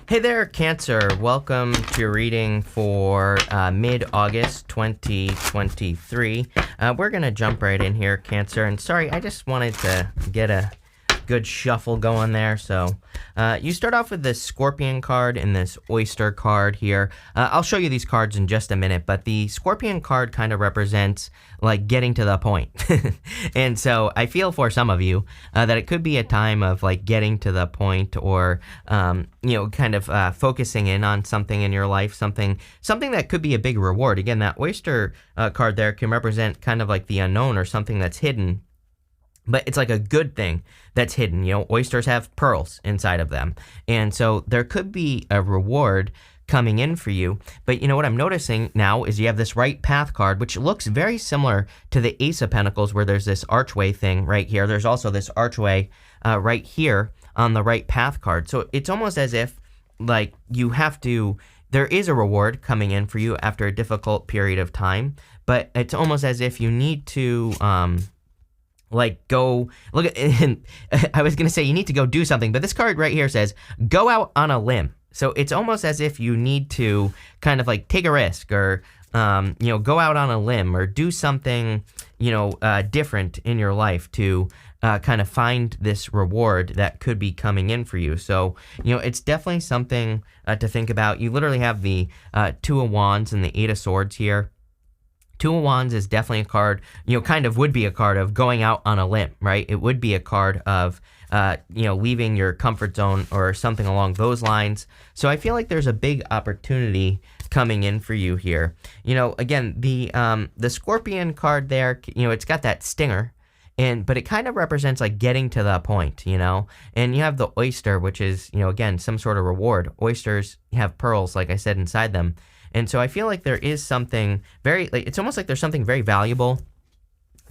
Hey there, Cancer. Welcome to your reading for mid-August 2023. We're going to jump right in here, Cancer. And sorry, I just wanted to get a good shuffle going there. So you start off with this Scorpion card and this Oyster card here. I'll show you these cards in just a minute, but the Scorpion card kind of represents like getting to the point. And so I feel for some of you that it could be a time of like getting to the point or, kind of focusing in on something in your life, something that could be a big reward. Again, that Oyster card there can represent kind of like the unknown or something that's hidden. But it's like a good thing that's hidden. Oysters have pearls inside of them. And so there could be a reward coming in for you. But what I'm noticing now is you have this right path card, which looks very similar to the Ace of Pentacles, where there's this archway thing right here. There's also this archway right here on the right path card. So it's almost as if like there is a reward coming in for you after a difficult period of time. But it's almost as if you need to go look at. I was gonna say you need to go do something, but this card right here says go out on a limb. So it's almost as if you need to kind of like take a risk or go out on a limb or do something different in your life to kind of find this reward that could be coming in for you. So it's definitely something to think about. You literally have the Two of Wands and the Eight of Swords here. Two of Wands is definitely a card, kind of would be a card of going out on a limb, right? It would be a card of, leaving your comfort zone or something along those lines. So I feel like there's a big opportunity coming in for you here. Again, the Scorpion card there, it's got that stinger, but it kind of represents like getting to the point, and you have the Oyster, which is, again, some sort of reward. Oysters have pearls, like I said, inside them. And so I feel like there is something it's almost like there's something very valuable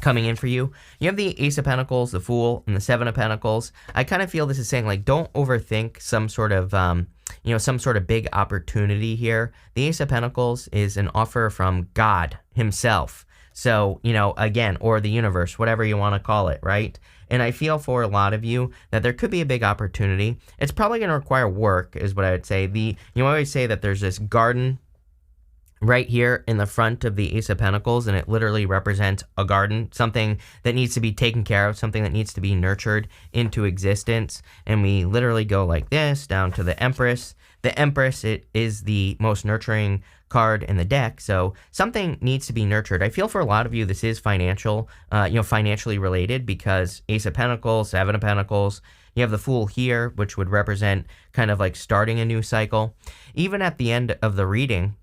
coming in for you. You have the Ace of Pentacles, the Fool, and the Seven of Pentacles. I kind of feel this is saying like, don't overthink some sort of big opportunity here. The Ace of Pentacles is an offer from God himself. So, again, or the universe, whatever you want to call it, right? And I feel for a lot of you that there could be a big opportunity. It's probably going to require work, is what I would say. You always say that there's this garden right here in the front of the Ace of Pentacles, and it literally represents a garden, something that needs to be taken care of, something that needs to be nurtured into existence. And we literally go like this down to the Empress. The Empress, it is the most nurturing card in the deck, so something needs to be nurtured. I feel for a lot of you this is financially related, because Ace of Pentacles, Seven of Pentacles, you have the Fool here, which would represent kind of like starting a new cycle. Even at the end of the reading,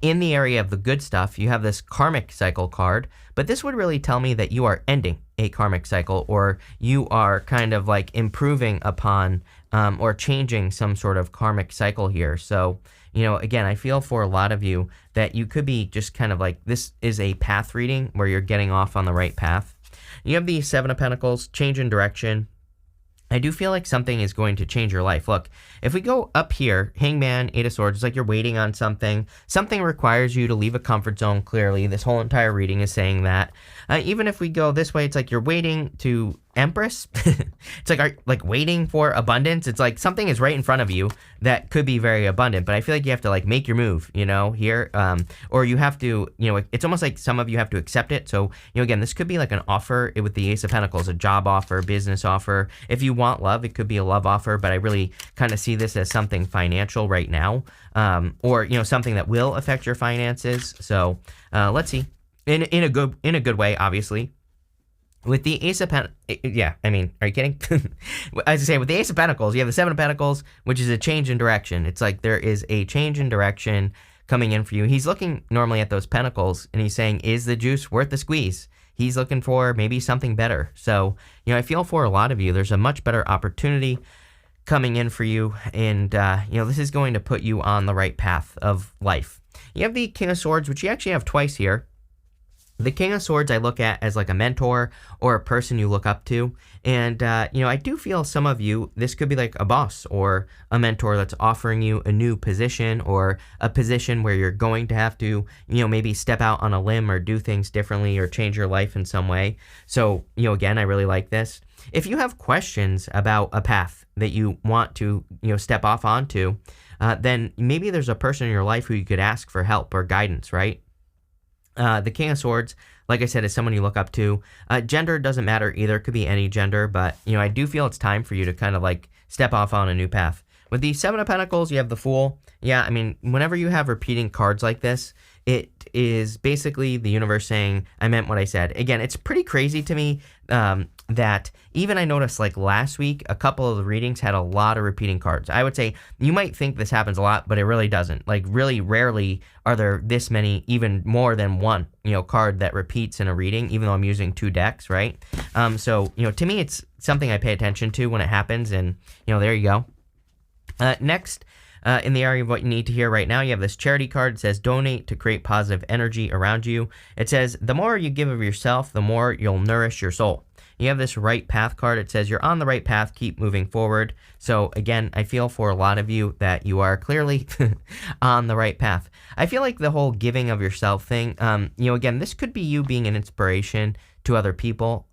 in the area of the good stuff, you have this Karmic cycle card, but this would really tell me that you are ending a Karmic cycle, or you are kind of like improving upon or changing some sort of Karmic cycle here. So, again, I feel for a lot of you that you could be just kind of like, this is a path reading where you're getting off on the right path. You have the Seven of Pentacles, change in direction. I do feel like something is going to change your life. Look, if we go up here, Hangman, Eight of Swords, it's like you're waiting on something. Something requires you to leave a comfort zone, clearly. This whole entire reading is saying that. Even if we go this way, it's like you're waiting to Empress. It's like waiting for abundance. It's like something is right in front of you that could be very abundant, but I feel like you have to like make your move, here. Or you have to, it's almost like some of you have to accept it. So, again, this could be like an offer with the Ace of Pentacles, a job offer, business offer. If you want love, it could be a love offer, but I really kind of see this as something financial right now, or, something that will affect your finances. So, let's see. In a good way, obviously. With the Ace of Pentacles, yeah, I mean, are you kidding? As I say, with the Ace of Pentacles, you have the Seven of Pentacles, which is a change in direction. It's like there is a change in direction coming in for you. He's looking normally at those pentacles, and he's saying, is the juice worth the squeeze? He's looking for maybe something better. So, I feel for a lot of you, there's a much better opportunity coming in for you, and, this is going to put you on the right path of life. You have the King of Swords, which you actually have twice here. The King of Swords I look at as like a mentor or a person you look up to. And, I do feel some of you, this could be like a boss or a mentor that's offering you a new position or a position where you're going to have to, maybe step out on a limb or do things differently or change your life in some way. So, again, I really like this. If you have questions about a path that you want to, step off onto, then maybe there's a person in your life who you could ask for help or guidance, right? The King of Swords, like I said, is someone you look up to. Gender doesn't matter either. It could be any gender, but, I do feel it's time for you to kind of like step off on a new path. With the Seven of Pentacles, you have the Fool. Yeah, I mean, whenever you have repeating cards like this, it is basically the universe saying, I meant what I said. Again, it's pretty crazy to me that even I noticed like last week, a couple of the readings had a lot of repeating cards. I would say you might think this happens a lot, but it really doesn't. Like really rarely are there this many, even more than one, card that repeats in a reading, even though I'm using 2 decks, right? So, to me, it's something I pay attention to when it happens, and, there you go. Next, in the area of what you need to hear right now, you have this charity card. It says, donate to create positive energy around you. It says, the more you give of yourself, the more you'll nourish your soul. You have this right path card. It says, you're on the right path. Keep moving forward. So again, I feel for a lot of you that you are clearly on the right path. I feel like the whole giving of yourself thing, again, this could be you being an inspiration to other people.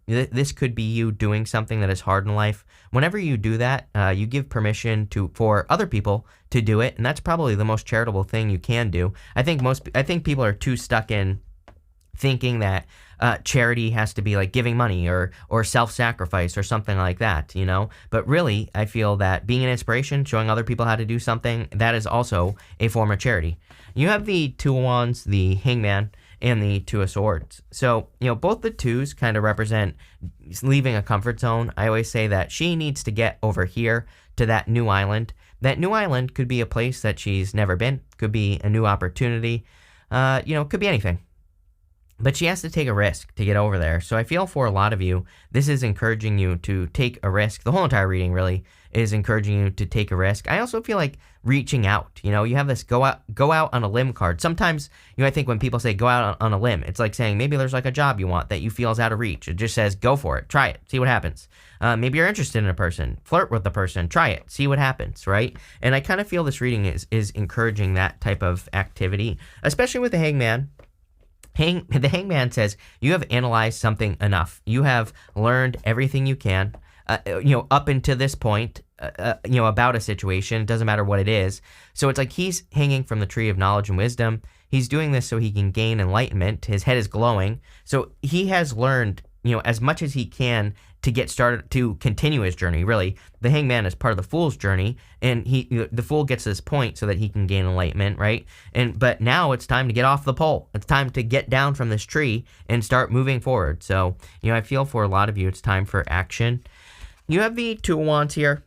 This could be you doing something that is hard in life. Whenever you do that, you give permission for other people to do it, and that's probably the most charitable thing you can do. I think people are too stuck in thinking that charity has to be like giving money or self-sacrifice or something like that, But really, I feel that being an inspiration, showing other people how to do something, that is also a form of charity. You have the Two of Wands, the Hangman, and the Two of Swords. So, both the twos kind of represent leaving a comfort zone. I always say that she needs to get over here to that new island. That new island could be a place that she's never been, could be a new opportunity, could be anything. But she has to take a risk to get over there. So I feel for a lot of you, this is encouraging you to take a risk. The whole entire reading really is encouraging you to take a risk. I also feel like reaching out. You have this go out on a limb card. Sometimes, I think when people say go out on a limb, it's like saying maybe there's like a job you want that you feel is out of reach. It just says go for it, try it, see what happens. Maybe you're interested in a person, flirt with the person, try it, see what happens, right? And I kind of feel this reading is encouraging that type of activity, especially with the Hangman. The Hangman says you have analyzed something enough. You have learned everything you can, up until this point, about a situation. It doesn't matter what it is. So it's like he's hanging from the tree of knowledge and wisdom. He's doing this so he can gain enlightenment. His head is glowing. So he has learned, as much as he can to get started, to continue his journey, really. The Hangman is part of the Fool's journey, and the Fool gets to this point so that he can gain enlightenment, right? But now it's time to get off the pole. It's time to get down from this tree and start moving forward. So, I feel for a lot of you, it's time for action. You have the Two of Wands here.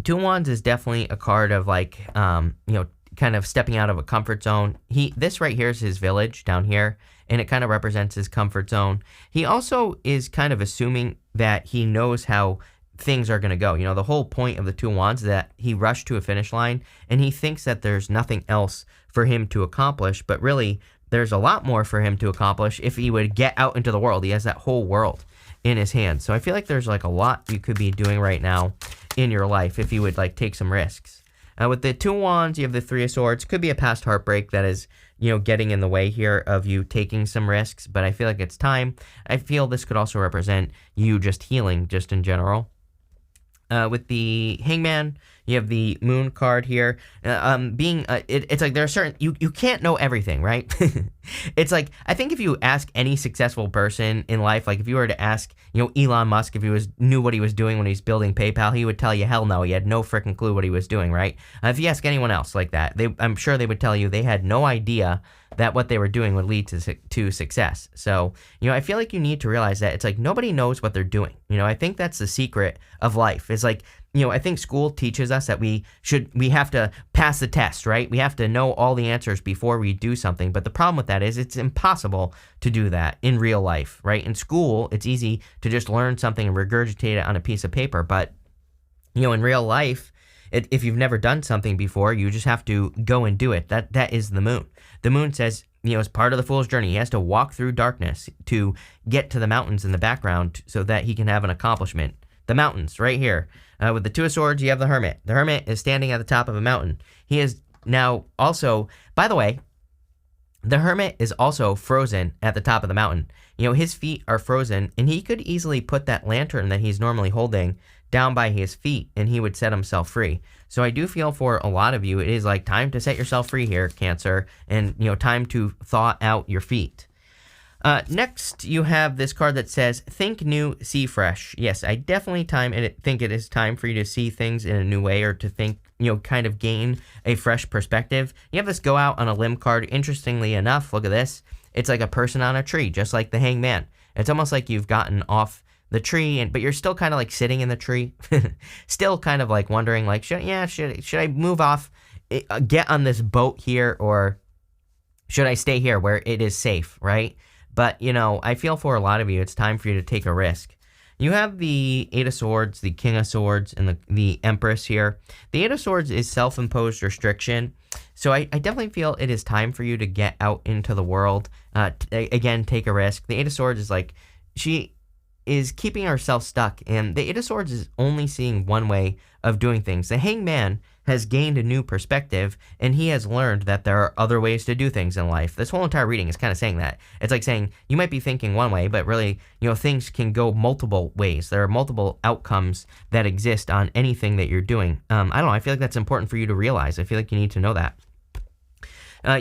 Two of Wands is definitely a card of like, kind of stepping out of a comfort zone. This right here is his village down here, and it kind of represents his comfort zone. He also is kind of assuming that he knows how things are going to go. The whole point of the Two of Wands is that he rushed to a finish line, and he thinks that there's nothing else for him to accomplish, but really, there's a lot more for him to accomplish if he would get out into the world. He has that whole world in his hands. So I feel like there's like a lot you could be doing right now in your life if you would like take some risks. With the Two of Wands, you have the Three of Swords. Could be a past heartbreak that is, getting in the way here of you taking some risks, but I feel like it's time. I feel this could also represent you just healing just in general. With the Hangman, you have the Moon card here. It's like there are certain, you can't know everything, right? It's like, I think if you ask any successful person in life, like if you were to ask, Elon Musk, if he knew what he was doing when he was building PayPal, he would tell you, hell no, he had no freaking clue what he was doing, right? If you ask anyone else like that, I'm sure they would tell you they had no idea that what they were doing would lead to success. So, I feel like you need to realize that it's like nobody knows what they're doing. I think that's the secret of life. It's like, I think school teaches us that we have to pass the test, right? We have to know all the answers before we do something. But the problem with that is it's impossible to do that in real life, right? In school, it's easy to just learn something and regurgitate it on a piece of paper. But, in real life, if you've never done something before, you just have to go and do it. That is the Moon. The Moon says as part of the fool's journey. He has to walk through darkness to get to the mountains in the background so that he can have an accomplishment. The mountains, right here. With the Two of Swords, you have the Hermit. The Hermit is standing at the top of a mountain. He is now also, by the way, the Hermit is also frozen at the top of the mountain. His feet are frozen, and he could easily put that lantern that he's normally holding down by his feet, and he would set himself free. So I do feel for a lot of you, it is like time to set yourself free here, Cancer, and, time to thaw out your feet. Next, you have this card that says, think new, see fresh. Yes, I definitely think it is time for you to see things in a new way, or to think, kind of gain a fresh perspective. You have this go out on a limb card. Interestingly enough, look at this. It's like a person on a tree, just like the Hangman. It's almost like you've gotten off the tree, but you're still kind of like sitting in the tree, still kind of like wondering, like, should I move off, get on this boat here, or should I stay here where it is safe, right? But, I feel for a lot of you, it's time for you to take a risk. You have the Eight of Swords, the King of Swords, and the Empress here. The Eight of Swords is self-imposed restriction. So I definitely feel it is time for you to get out into the world. Again, take a risk. The Eight of Swords is like, she is keeping herself stuck. And the Eight of Swords is only seeing one way of doing things. The Hangman has gained a new perspective, and he has learned that there are other ways to do things in life. This whole entire reading is kind of saying that. It's like saying you might be thinking one way, but really, things can go multiple ways. There are multiple outcomes that exist on anything that you're doing. I don't know. I feel like that's important for you to realize. I feel like you need to know that.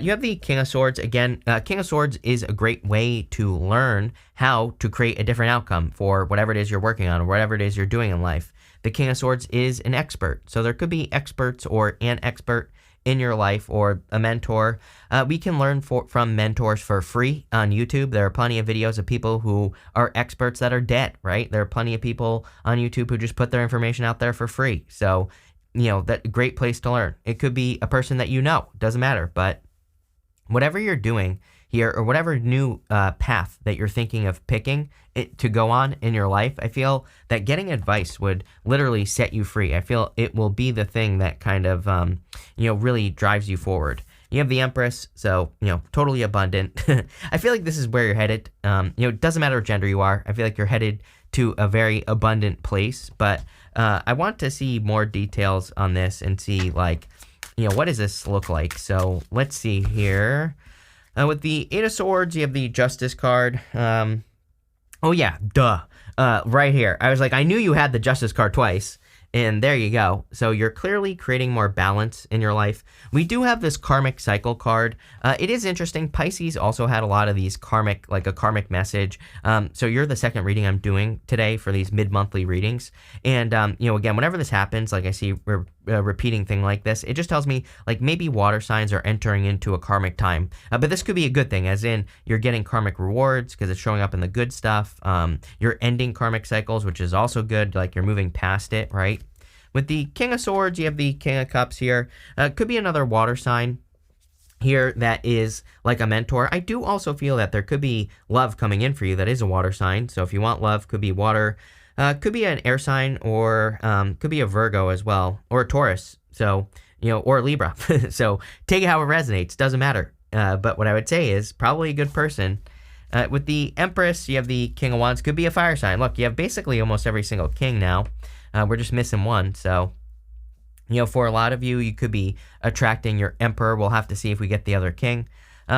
You have the King of Swords. Again, King of Swords is a great way to learn how to create a different outcome for whatever it is you're working on, or whatever it is you're doing in life. The King of Swords is an expert. So there could be experts or an expert in your life, or a mentor. We can learn from mentors for free on YouTube. There are plenty of videos of people who are experts that are dead, right? There are plenty of people on YouTube who just put their information out there for free. So, that's a great place to learn. It could be a person that doesn't matter, but whatever you're doing here, or whatever new path that you're thinking of picking it to go on in your life, I feel that getting advice would literally set you free. I feel it will be the thing that kind of, really drives you forward. You have the Empress, so, totally abundant. I feel like this is where you're headed. It doesn't matter what gender you are. I feel like you're headed to a very abundant place, but I want to see more details on this and see, like, what does this look like? So let's see here. With the Eight of Swords, you have the Justice card. Oh yeah, duh. Right here. I was like, I knew you had the Justice card twice. And there you go. So you're clearly creating more balance in your life. We do have this Karmic cycle card. It is interesting. Pisces also had a lot of these karmic, like a karmic message. So you're the second reading I'm doing today for these mid-monthly readings. And, again, whenever this happens, like I see a repeating thing like this, it just tells me, like, maybe water signs are entering into a karmic time. But this could be a good thing, as in you're getting karmic rewards because it's showing up in the good stuff. You're ending karmic cycles, which is also good. Like, you're moving past it, right? With the King of Swords, you have the King of Cups here. Could be another water sign here that is like a mentor. I do also feel that there could be love coming in for you that is a water sign. So if you want love, could be water. Could be an air sign, or could be a Virgo as well, or a Taurus. So, or Libra. So take it how it resonates. Doesn't matter. But what I would say is probably a good person. With the Empress, you have the King of Wands. Could be a fire sign. Look, you have basically almost every single king now. We're just missing one. So, for a lot of you, you could be attracting your Emperor. We'll have to see if we get the other king.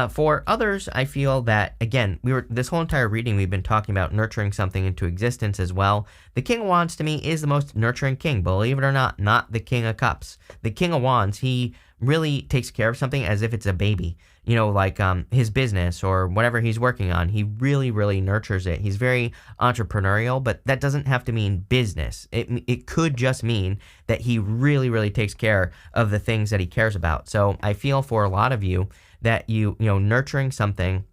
For others, I feel that, again, this whole entire reading, we've been talking about nurturing something into existence as well. The King of Wands, to me, is the most nurturing king, believe it or not the King of Cups. The King of Wands, he really takes care of something as if it's a baby. Like his business or whatever he's working on. He really, really nurtures it. He's very entrepreneurial, but that doesn't have to mean business. It could just mean that he really, really takes care of the things that he cares about. So I feel for a lot of you that nurturing something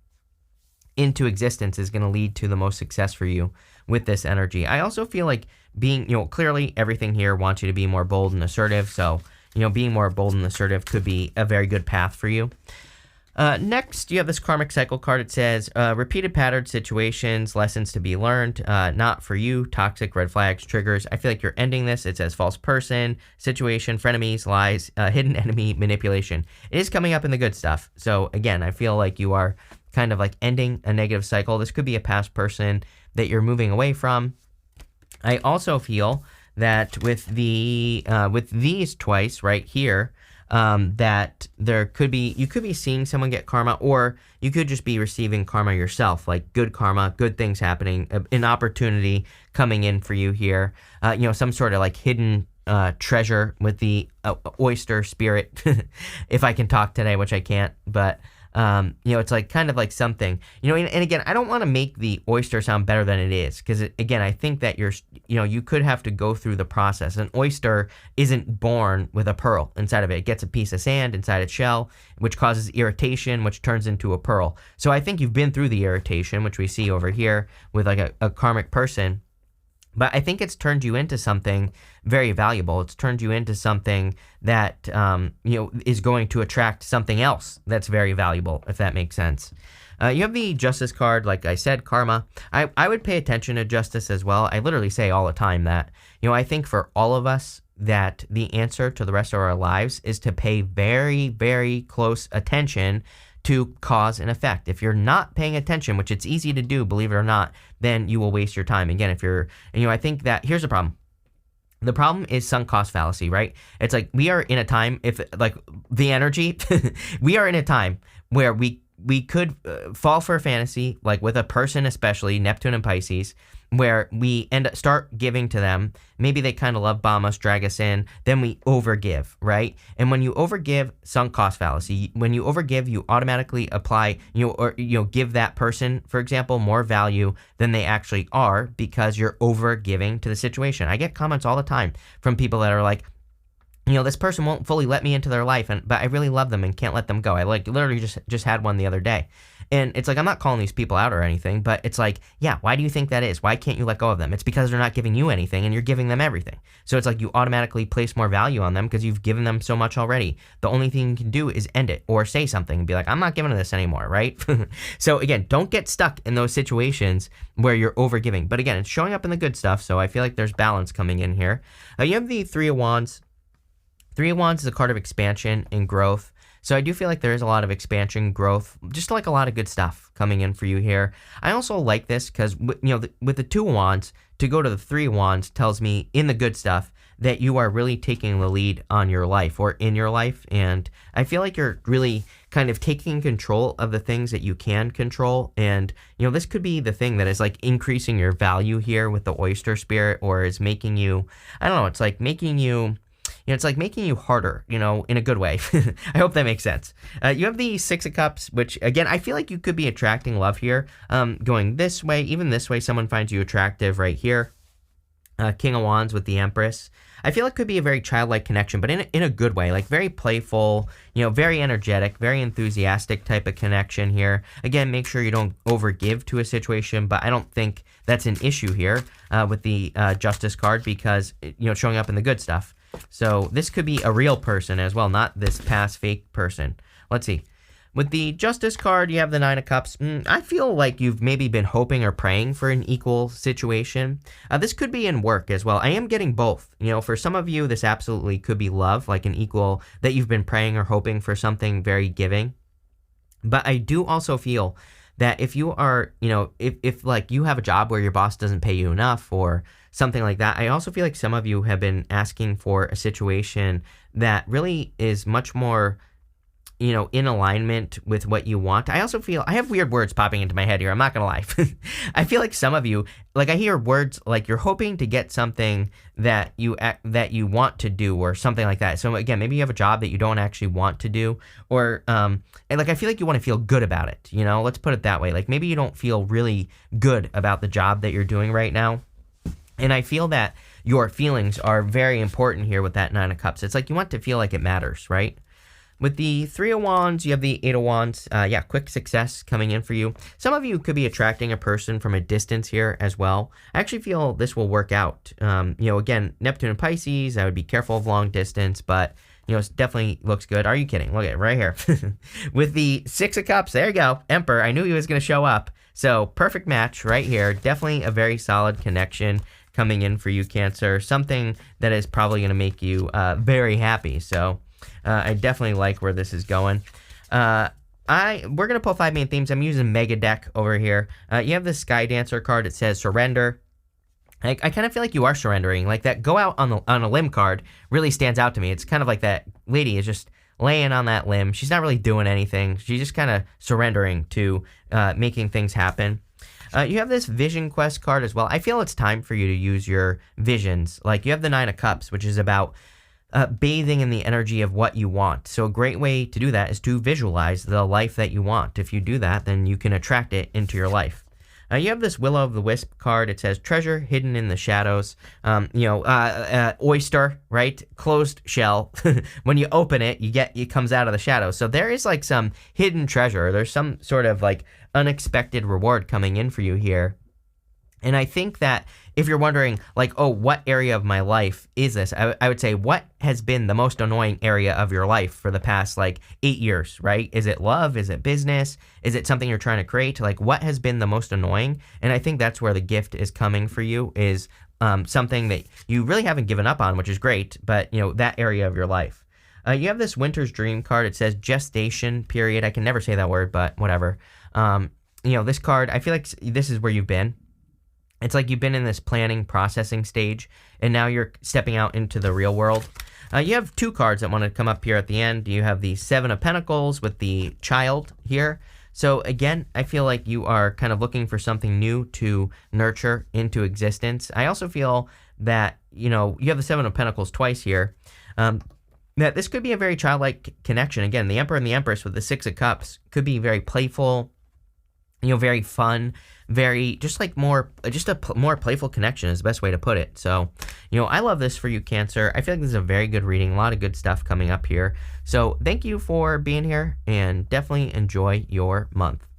into existence is going to lead to the most success for you with this energy. I also feel like being, clearly everything here wants you to be more bold and assertive. So, being more bold and assertive could be a very good path for you. Next, you have this karmic cycle card. It says, repeated pattern situations, lessons to be learned, not for you, toxic, red flags, triggers. I feel like you're ending this. It says false person, situation, frenemies, lies, hidden enemy, manipulation. It is coming up in the good stuff. So again, I feel like you are kind of like ending a negative cycle. This could be a past person that you're moving away from. I also feel that with these twice right here, that you could be seeing someone get karma, or you could just be receiving karma yourself, like good karma, good things happening, an opportunity coming in for you here, some sort of like hidden treasure with the oyster spirit, if I can talk today, which I can't, but it's like kind of like something, and again, I don't want to make the oyster sound better than it is, because again, I think that you could have to go through the process. An oyster isn't born with a pearl inside of it. It gets a piece of sand inside its shell, which causes irritation, which turns into a pearl. So I think you've been through the irritation, which we see over here with like a karmic person. But I think it's turned you into something very valuable. It's turned you into something that, is going to attract something else that's very valuable, if that makes sense. You have the justice card, like I said, karma. I would pay attention to justice as well. I literally say all the time that, I think for all of us that the answer to the rest of our lives is to pay very, very close attention to cause and effect. If you're not paying attention, which it's easy to do, believe it or not, then you will waste your time. Again, I think that here's the problem. The problem is sunk cost fallacy, right? It's like we are in a time, we are in a time where we could fall for a fantasy, like with a person, especially Neptune and Pisces, where we start giving to them. Maybe they kind of love bomb us, drag us in, then we overgive, right? And when you overgive, sunk cost fallacy, when you overgive, you automatically apply, give that person, for example, more value than they actually are, because you're overgiving to the situation. I get comments all the time from people that are like, this person won't fully let me into their life, but I really love them and can't let them go. I literally just had one the other day. And it's like, I'm not calling these people out or anything, but it's like, yeah, why do you think that is? Why can't you let go of them? It's because they're not giving you anything and you're giving them everything. So it's like you automatically place more value on them because you've given them so much already. The only thing you can do is end it or say something and be like, I'm not giving this anymore, right? So again, don't get stuck in those situations where you're overgiving. But again, it's showing up in the good stuff, so I feel like there's balance coming in here. You have the Three of Wands. Three of Wands is a card of expansion and growth. So I do feel like there is a lot of expansion, growth, just like a lot of good stuff coming in for you here. I also like this because, with the Two of Wands, to go to the Three of Wands tells me in the good stuff that you are really taking the lead on your life or in your life. And I feel like you're really kind of taking control of the things that you can control. And, this could be the thing that is like increasing your value here with the oyster spirit, or is making you, I don't know, it's like making you... it's like making you harder, in a good way. I hope that makes sense. You have the Six of Cups, which, again, I feel like you could be attracting love here. Going this way, even this way, someone finds you attractive right here. King of Wands with the Empress. I feel it could be a very childlike connection, but in a good way, like very playful, very energetic, very enthusiastic type of connection here. Again, make sure you don't overgive to a situation, but I don't think that's an issue here with the Justice card because, showing up in the good stuff. So this could be a real person as well, not this past fake person. Let's see. With the Justice card, you have the Nine of Cups. I feel like you've maybe been hoping or praying for an equal situation. This could be in work as well. I am getting both. For some of you, this absolutely could be love, like an equal, that you've been praying or hoping for something very giving. But I do also feel that if you are, if like you have a job where your boss doesn't pay you enough or something like that, I also feel like some of you have been asking for a situation that really is much more, in alignment with what you want. I also feel, I have weird words popping into my head here, I'm not gonna lie. I feel like some of you, like I hear words like you're hoping to get something that you want to do or something like that. So again, maybe you have a job that you don't actually want to do, or and like I feel like you want to feel good about it, let's put it that way. Like maybe you don't feel really good about the job that you're doing right now. And I feel that your feelings are very important here with that Nine of Cups. It's like you want to feel like it matters, right? With the Three of Wands, you have the Eight of Wands. Quick success coming in for you. Some of you could be attracting a person from a distance here as well. I actually feel this will work out. Again, Neptune and Pisces, I would be careful of long distance, but it definitely looks good. Are you kidding? Look at it right here. With the Six of Cups, there you go. Emperor, I knew he was going to show up. So perfect match right here. Definitely a very solid connection coming in for you, Cancer. Something that is probably going to make you very happy. So I definitely like where this is going. We're going to pull 5 main themes. I'm using Mega Deck over here. You have the Sky Dancer card. It says surrender. I kind of feel like you are surrendering. Like that go out on a limb card really stands out to me. It's kind of like that lady is just laying on that limb. She's not really doing anything. She's just kind of surrendering to making things happen. You have this Vision Quest card as well. I feel it's time for you to use your visions. Like you have the 9 of Cups, which is about bathing in the energy of what you want. So a great way to do that is to visualize the life that you want. If you do that, then you can attract it into your life. You have this Will o' the Wisp card. It says treasure hidden in the shadows. Oyster, right? Closed shell. When you open it, it comes out of the shadows. So there is like some hidden treasure. There's some sort of like unexpected reward coming in for you here. And I think that if you're wondering, like, oh, what area of my life is this? I would say, what has been the most annoying area of your life for the past, 8 years, right? Is it love? Is it business? Is it something you're trying to create? Like, what has been the most annoying? And I think that's where the gift is coming for you, is something that you really haven't given up on, which is great, but, that area of your life. You have this Winter's Dream card. It says gestation period. I can never say that word, but whatever. This card, I feel like this is where you've been. It's like you've been in this planning, processing stage, and now you're stepping out into the real world. You have 2 cards that want to come up here at the end. You have the 7 of Pentacles with the child here. So again, I feel like you are kind of looking for something new to nurture into existence. I also feel that, you have the 7 of Pentacles twice here. That this could be a very childlike connection. Again, the Emperor and the Empress with the 6 of Cups could be very playful, very fun, very a more playful connection is the best way to put it. So, I love this for you, Cancer. I feel like this is a very good reading, a lot of good stuff coming up here. So thank you for being here, and definitely enjoy your month.